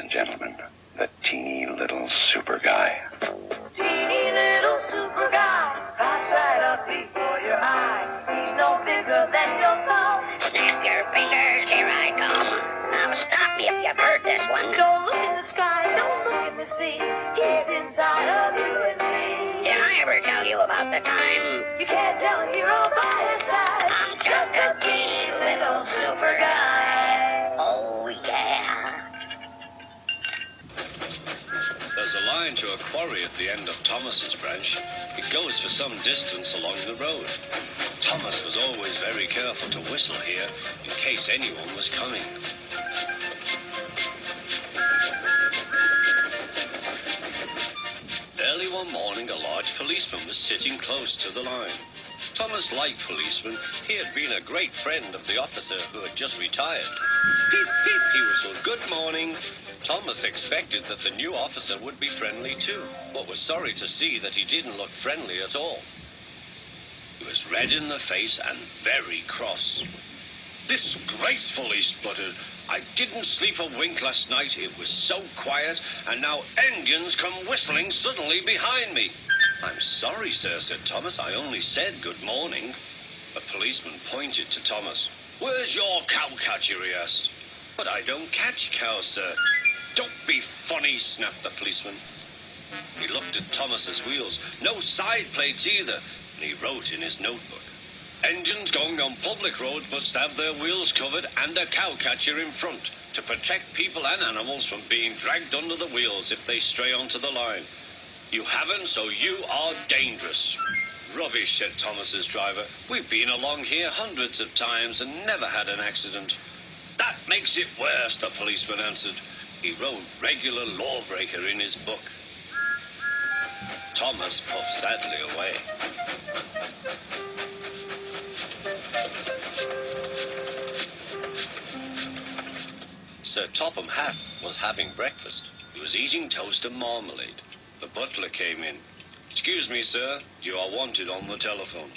and gentlemen, the teeny little super guy. Teeny little super guy, pops right up before your eye. He's no bigger than your thumb. Snap your fingers, here I come. Now stop me if you've heard this one. Don't look in the sky, don't look in the sea. He's inside of you and me. Did I ever tell you about the time? You can't tell him you're all by his side. I'm just a teeny little super guy. Oh, yeah. There's a line to a quarry at the end of Thomas's branch. It goes for some distance along the road. Thomas was always very careful to whistle here in case anyone was coming. Early one morning, a large policeman was sitting close to the line. Thomas liked policemen. He had been a great friend of the officer who had just retired. Peep, peep, he whistled, "Good morning." Thomas expected that the new officer would be friendly too, but was sorry to see that he didn't look friendly at all. He was red in the face and very cross. "Disgraceful," he spluttered. "I didn't sleep a wink last night. It was so quiet, and now engines come whistling suddenly behind me." "I'm sorry, sir," said Thomas. "I only said good morning." A policeman pointed to Thomas. "Where's your cowcatcher?" he asked. "But I don't catch cows, sir." "Don't be funny," snapped the policeman. He looked at Thomas's wheels. No side plates either, and he wrote in his notebook, "Engines going on public roads must have their wheels covered and a cowcatcher in front to protect people and animals from being dragged under the wheels if they stray onto the line. You haven't, so you are dangerous." "Rubbish," said Thomas's driver. "We've been along here hundreds of times and never had an accident." "That makes it worse," the policeman answered. He wrote "regular lawbreaker" in his book. Thomas puffed sadly away. Sir Topham Hatt was having breakfast. He was eating toast and marmalade. The butler came in. "Excuse me, sir, you are wanted on the telephone."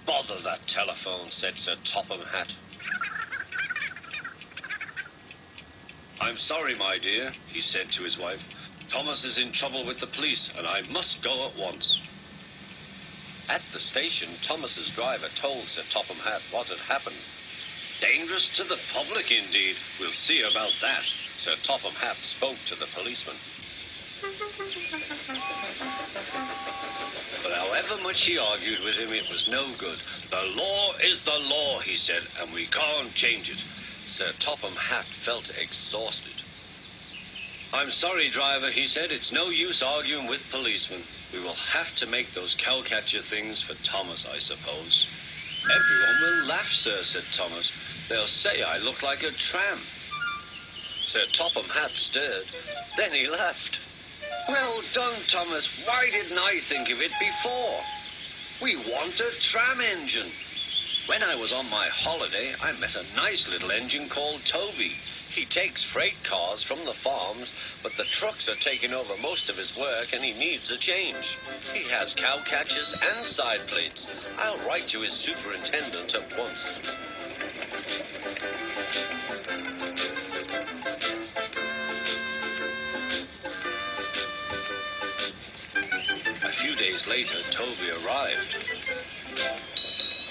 "Bother that telephone," said Sir Topham Hatt. "I'm sorry, my dear," he said to his wife. "Thomas is in trouble with the police, and I must go at once." At the station, Thomas's driver told Sir Topham Hatt what had happened. "Dangerous to the public, indeed. We'll see about that." Sir Topham Hatt spoke to the policeman. But however much he argued with him, it was no good. "The law is the law," he said, "and we can't change it." Sir Topham Hatt felt exhausted. "I'm sorry, driver," he said. "It's no use arguing with policemen. We will have to make those cowcatcher things for Thomas, I suppose." "Everyone will laugh, sir," said Thomas. "They'll say I look like a tramp." Sir Topham Hatt stared. Then he laughed. "Well done, Thomas. Why didn't I think of it before? We want a tram engine. When I was on my holiday, I met a nice little engine called Toby. He takes freight cars from the farms, but the trucks are taking over most of his work and he needs a change. He has cowcatchers and side plates. I'll write to his superintendent at once." A few days later, Toby arrived.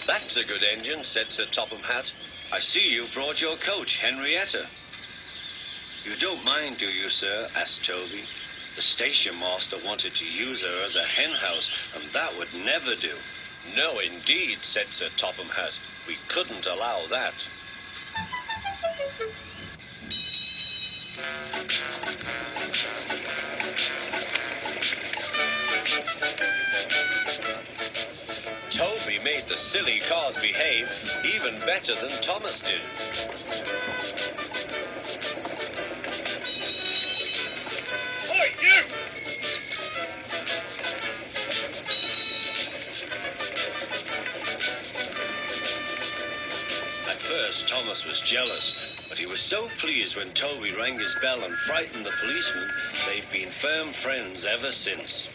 "That's a good engine," said Sir Topham Hatt. "I see you've brought your coach, Henrietta." "You don't mind, do you, sir?" asked Toby. "The station master wanted to use her as a hen house, and that would never do." "No, indeed," said Sir Topham Hatt. "We couldn't allow that." Toby made the silly cars behave even better than Thomas did. "Oi, you!" At first, Thomas was jealous, but he was so pleased when Toby rang his bell and frightened the policeman, they've been firm friends ever since.